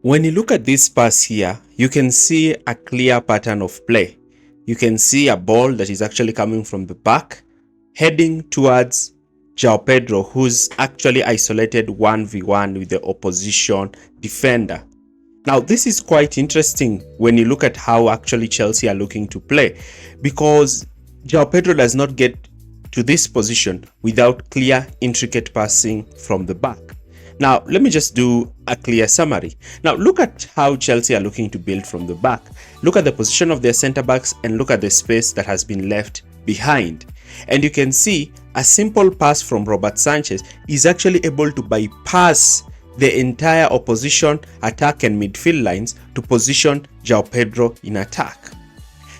When you look at this pass here, you can see a clear pattern of play. You can see a ball that is actually coming from the back, heading towards João Pedro, who's actually isolated 1v1 with the opposition defender. Now, this is quite interesting when you look at how actually Chelsea are looking to play, because João Pedro does not get to this position without clear, intricate passing from the back. Now, let me just do a clear summary. Now, look at how Chelsea are looking to build from the back. Look at the position of their center backs and look at the space that has been left behind. And you can see a simple pass from Robert Sanchez is actually able to bypass the entire opposition attack and midfield lines to position João Pedro in attack.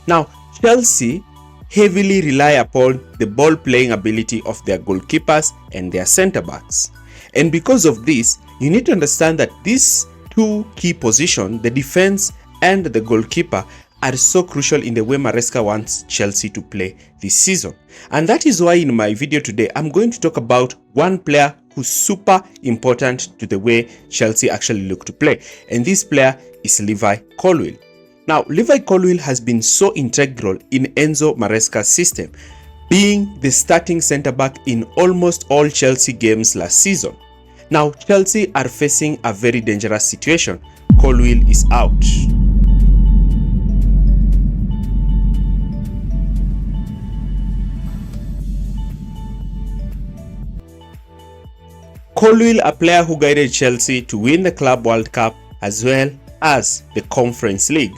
Now, Chelsea heavily rely upon the ball playing ability of their goalkeepers and their center backs. And because of this, you need to understand that these two key positions, the defense and the goalkeeper, are so crucial in the way Maresca wants Chelsea to play this season. And that is why in my video today, I'm going to talk about one player who's super important to the way Chelsea actually look to play. And this player is Levi Colwill. Now, Levi Colwill has been so integral in Enzo Maresca's system, being the starting centre-back in almost all Chelsea games last season. Now, Chelsea are facing a very dangerous situation. Colwill is out. Colwill, a player who guided Chelsea to win the Club World Cup as well as the Conference League,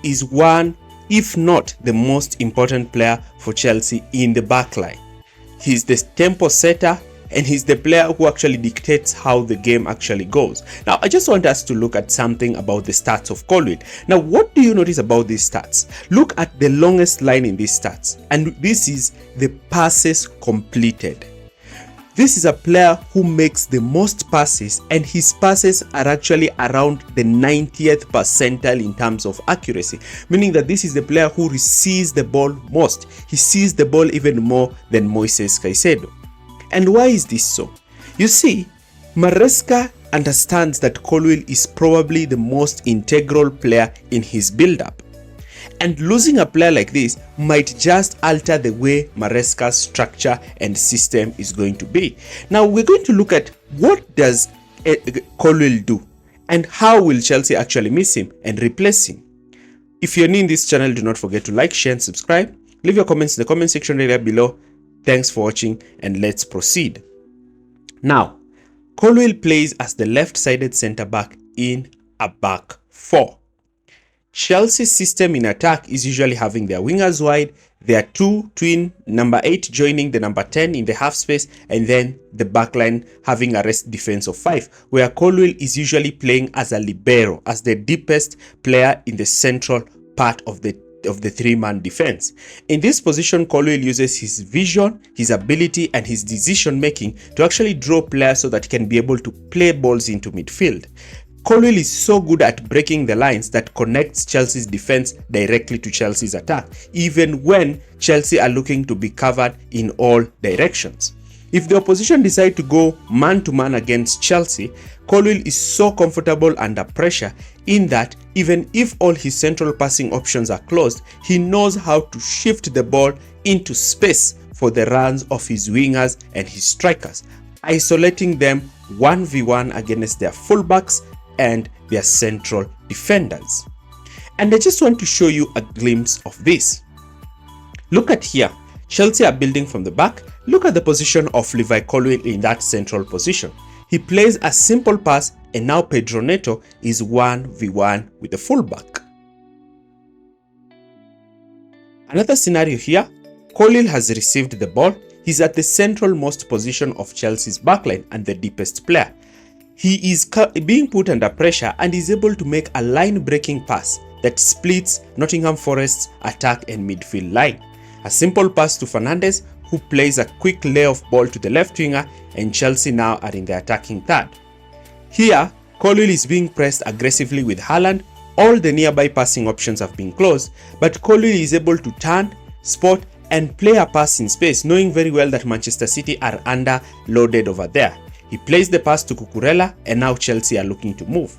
is one, if not the most important player for Chelsea in the backline. He's the tempo setter and he's the player who actually dictates how the game actually goes. Now, I just want us to look at something about the stats of Colwill. Now, what do you notice about these stats? Look at the longest line in these stats, and this is the passes completed. This is a player who makes the most passes, and his passes are actually around the 90th percentile in terms of accuracy, meaning that this is the player who receives the ball most. He sees the ball even more than Moises Caicedo. And why is this so? You see, Maresca understands that Colwill is probably the most integral player in his build-up. And losing a player like this might just alter the way Maresca's structure and system is going to be. Now, we're going to look at what does Colwill do and how will Chelsea actually miss him and replace him. If you're new in this channel, do not forget to like, share and subscribe. Leave your comments in the comment section area below. Thanks for watching and let's proceed. Now, Colwill plays as the left-sided centre-back in a back four. Chelsea's system in attack is usually having their wingers wide, their two twin number 8 joining the number 10 in the half space, and then the backline having a rest defense of 5, where Colwill is usually playing as a libero, as the deepest player in the central part of the three-man defense. In this position, Colwill uses his vision, his ability and his decision making to actually draw players so that he can be able to play balls into midfield. Colwill is so good at breaking the lines that connects Chelsea's defense directly to Chelsea's attack, even when Chelsea are looking to be covered in all directions. If the opposition decide to go man-to-man against Chelsea, Colwill is so comfortable under pressure in that even if all his central passing options are closed, he knows how to shift the ball into space for the runs of his wingers and his strikers, isolating them 1v1 against their fullbacks and their central defenders. And I just want to show you a glimpse of this. Look at here. Chelsea are building from the back. Look at the position of Levi Colwill in that central position. He plays a simple pass and now Pedro Neto is 1v1 with the fullback. Another scenario here, Colwill has received the ball. He's at the central most position of Chelsea's backline and the deepest player. He is being put under pressure and is able to make a line-breaking pass that splits Nottingham Forest's attack and midfield line. A simple pass to Fernandes, who plays a quick lay-off ball to the left winger, and Chelsea now are in the attacking third. Here, Colwill is being pressed aggressively with Haaland. All the nearby passing options have been closed, but Colwill is able to turn, spot, and play a pass in space, knowing very well that Manchester City are under-loaded over there. He plays the pass to Cucurella, and now Chelsea are looking to move.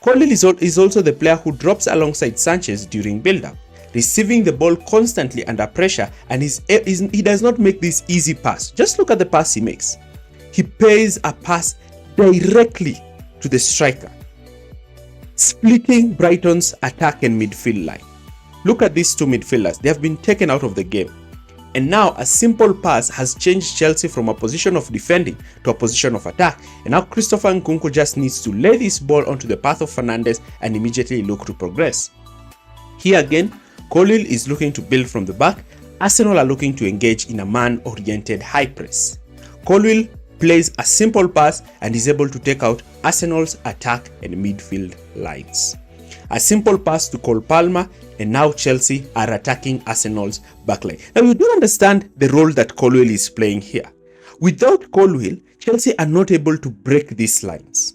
Colwill is also the player who drops alongside Sanchez during build-up, receiving the ball constantly under pressure, and he does not make this easy pass. Just look at the pass he makes. He pays a pass directly to the striker, splitting Brighton's attack and midfield line. Look at these two midfielders. They have been taken out of the game. And now a simple pass has changed Chelsea from a position of defending to a position of attack. And now Christopher Nkunku just needs to lay this ball onto the path of Fernandes and immediately look to progress. Here again, Colwill is looking to build from the back. Arsenal are looking to engage in a man-oriented high press. Colwill plays a simple pass and is able to take out Arsenal's attack and midfield lines. A simple pass to Cole Palmer, and now Chelsea are attacking Arsenal's backline. Now we do understand the role that Colwill is playing here. Without Colwill, Chelsea are not able to break these lines.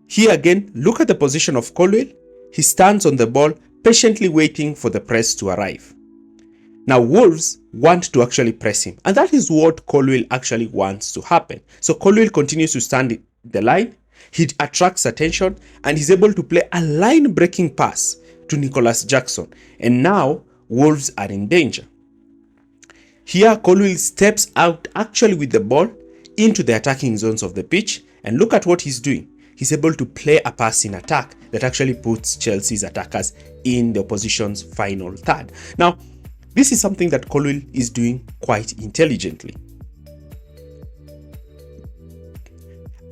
Here again, look at the position of Colwill. He stands on the ball, patiently waiting for the press to arrive. Now Wolves want to actually press him, and that is what Colwill actually wants to happen. So Colwill continues to stand in the line. He attracts attention and is able to play a line-breaking pass to Nicholas Jackson, and now Wolves are in danger. Here Colwill steps out actually with the ball into the attacking zones of the pitch, and look at what he's doing. He's able to play a pass in attack that actually puts Chelsea's attackers in the opposition's final third. Now, this is something that Colwill is doing quite intelligently.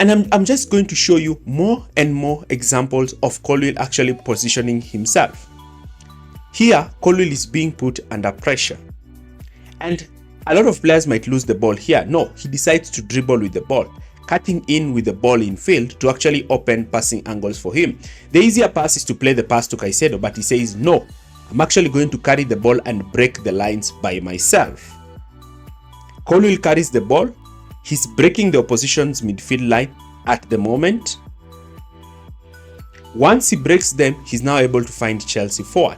And I'm just going to show you more and more examples of Colwill actually positioning himself. Here, Colwill is being put under pressure. And a lot of players might lose the ball here. No, he decides to dribble with the ball, cutting in with the ball in field to actually open passing angles for him. The easier pass is to play the pass to Caicedo, but he says, no, I'm actually going to carry the ball and break the lines by myself. Colwill carries the ball. He's breaking the opposition's midfield line at the moment. Once he breaks them, he's now able to find Chelsea forward.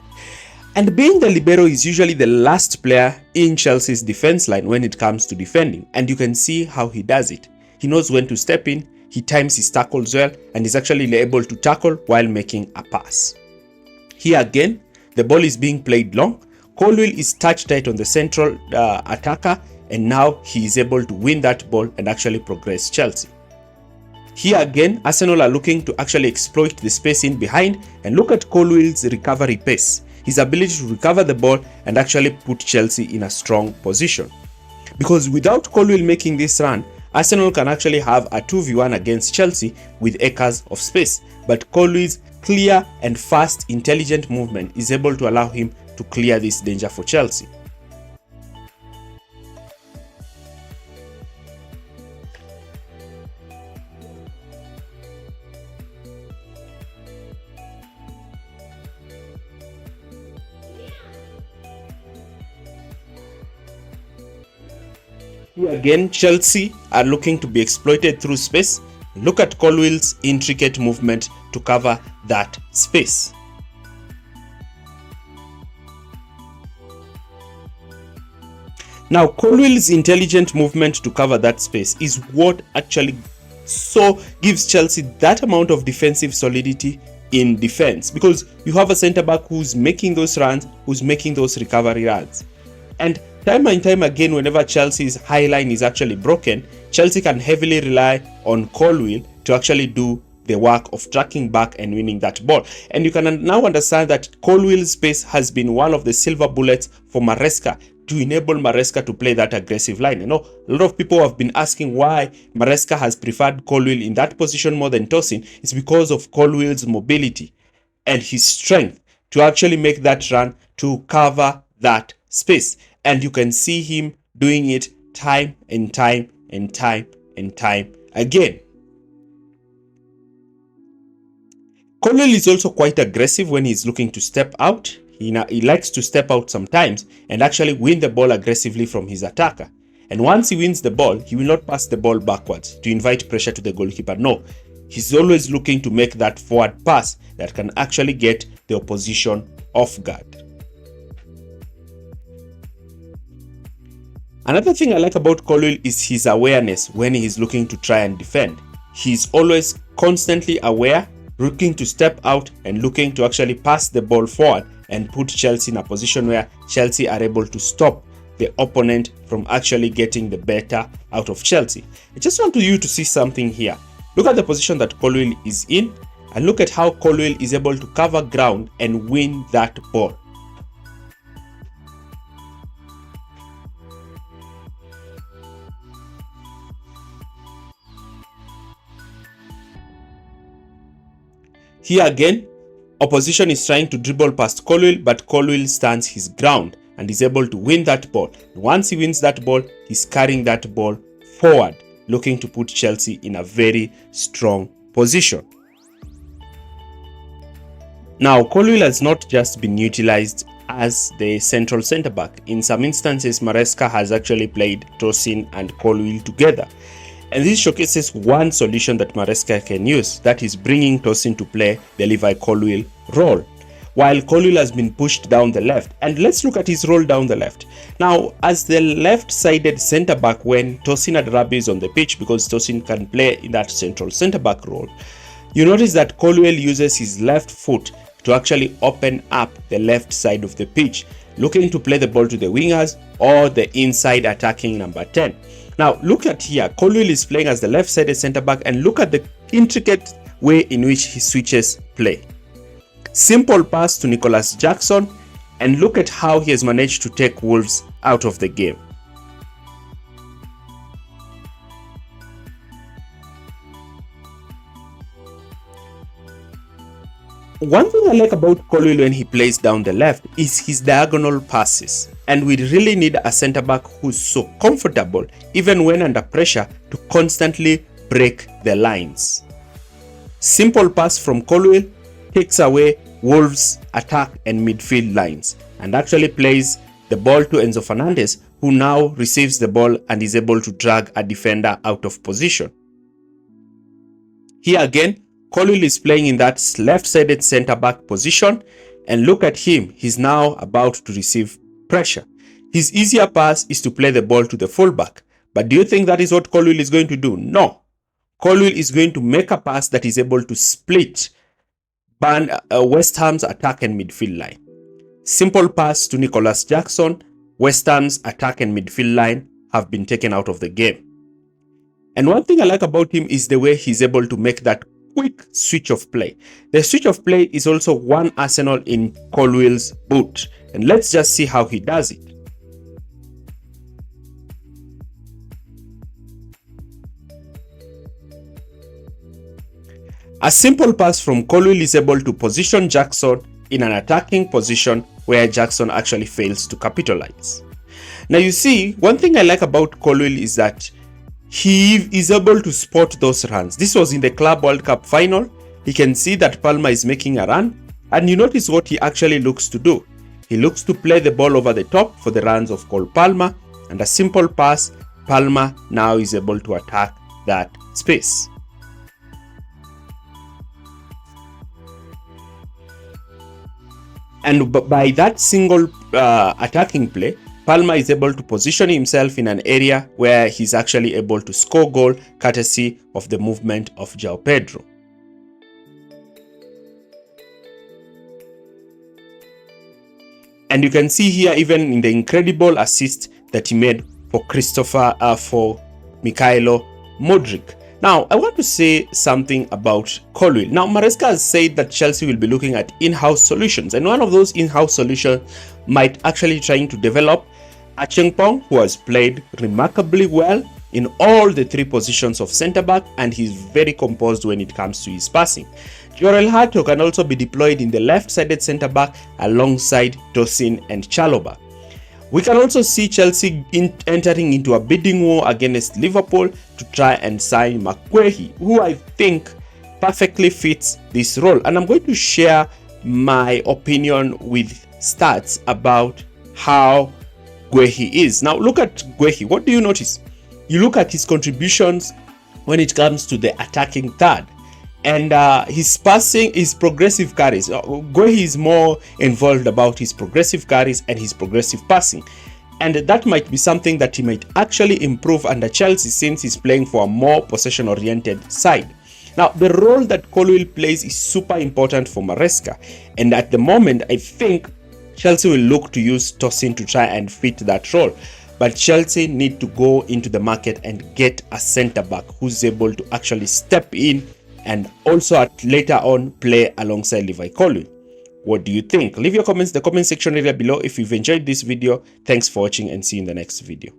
And being the libero is usually the last player in Chelsea's defense line when it comes to defending. And you can see how he does it. He knows when to step in, he times his tackles well, and is actually able to tackle while making a pass. Here again, the ball is being played long. Colwill is touch tight on the central attacker, and now he is able to win that ball and actually progress Chelsea. Here again, Arsenal are looking to actually exploit the space in behind, and look at Colwill's recovery pace, his ability to recover the ball and actually put Chelsea in a strong position. Because without Colwill making this run, Arsenal can actually have a 2v1 against Chelsea with acres of space, but Colwill's clear and fast, intelligent movement is able to allow him to clear this danger for Chelsea. Here again, Chelsea are looking to be exploited through space. Look at Colwill's intricate movement to cover that space. Now, Colwill's intelligent movement to cover that space is what actually gives Chelsea that amount of defensive solidity in defense, because you have a centre-back who's making those runs, who's making those recovery runs. And time and time again, whenever Chelsea's high line is actually broken, Chelsea can heavily rely on Colwill to actually do the work of tracking back and winning that ball. And you can now understand that Colwill's pace has been one of the silver bullets for Maresca to enable Maresca to play that aggressive line. You know, a lot of people have been asking why Maresca has preferred Colwill in that position more than Tosin. It's because of Colwill's mobility and his strength to actually make that run to cover that space. And you can see him doing it time and time and time and time again. Colwill is also quite aggressive when he's looking to step out. He likes to step out sometimes and actually win the ball aggressively from his attacker. And once he wins the ball, he will not pass the ball backwards to invite pressure to the goalkeeper. No, he's always looking to make that forward pass that can actually get the opposition off guard. Another thing I like about Colwill is his awareness when he is looking to try and defend. He's always constantly aware, looking to step out and looking to actually pass the ball forward and put Chelsea in a position where Chelsea are able to stop the opponent from actually getting the better out of Chelsea. I just want you to see something here. Look at the position that Colwill is in, and look at how Colwill is able to cover ground and win that ball. Here again, opposition is trying to dribble past Colwill, but Colwill stands his ground and is able to win that ball. Once he wins that ball, he's carrying that ball forward, looking to put Chelsea in a very strong position. Now, Colwill has not just been utilized as the central centre-back. In some instances, Maresca has actually played Tosin and Colwill together. And this showcases one solution that Maresca can use, that is bringing Tosin to play the Levi Colwill role, while Colwill has been pushed down the left. And let's look at his role down the left. Now, as the left-sided centre-back when Tosin Adrabi is on the pitch, because Tosin can play in that central centre-back role, you notice that Colwill uses his left foot to actually open up the left side of the pitch, looking to play the ball to the wingers or the inside attacking number 10. Now, look at here, Colwill is playing as the left-sided centre-back, and look at the intricate way in which he switches play. Simple pass to Nicholas Jackson, and look at how he has managed to take Wolves out of the game. One thing I like about Colwill when he plays down the left is his diagonal passes, and we really need a centre-back who's so comfortable, even when under pressure, to constantly break the lines. Simple pass from Colwill takes away Wolves' attack and midfield lines, and actually plays the ball to Enzo Fernandez, who now receives the ball and is able to drag a defender out of position. Here again, Colwill is playing in that left-sided centre-back position, and look at him, he's now about to receive pressure. His easier pass is to play the ball to the fullback, but do you think that is what Colwill is going to do? No. Colwill is going to make a pass that is able to split West Ham's attack and midfield line. Simple pass to Nicholas Jackson, West Ham's attack and midfield line have been taken out of the game. And one thing I like about him is the way he's able to make that quick switch of play. The switch of play is also one arsenal in Colwill's boot, and let's just see how he does it. A simple pass from Colwill is able to position Jackson in an attacking position where Jackson actually fails to capitalize. Now you see, one thing I like about Colwill is that he is able to spot those runs. This was in the Club World Cup final. He can see that Palmer is making a run, and you notice what he actually looks to do. He looks to play the ball over the top for the runs of Cole Palmer, and a simple pass, Palmer now is able to attack that space. And by that single attacking play, Palmer is able to position himself in an area where he's actually able to score goal courtesy of the movement of João Pedro. And you can see here even in the incredible assist that he made for Mikhailo Modric. Now, I want to say something about Colwill. Now, Maresca has said that Chelsea will be looking at in-house solutions, and one of those in-house solutions might actually trying to develop Achenkpong, who has played remarkably well in all the three positions of centre-back, and he's very composed when it comes to his passing. Jorel Hato can also be deployed in the left-sided centre-back alongside Tosin and Chalobah. We can also see Chelsea entering into a bidding war against Liverpool to try and sign McGuehi, who I think perfectly fits this role. And I'm going to share my opinion with stats about how Guehi is. Now look at Guehi. What do you notice? You look at his contributions when it comes to the attacking third. And his passing, his progressive carries. Guehi is more involved about his progressive carries and his progressive passing. And that might be something that he might actually improve under Chelsea, since he's playing for a more possession-oriented side. Now, the role that Colwill plays is super important for Maresca, and at the moment, I think Chelsea will look to use Tosin to try and fit that role. But Chelsea need to go into the market and get a centre-back who's able to actually step in and also later on play alongside Levi Colwill. What do you think? Leave your comments in the comment section area below. If you've enjoyed this video, thanks for watching and see you in the next video.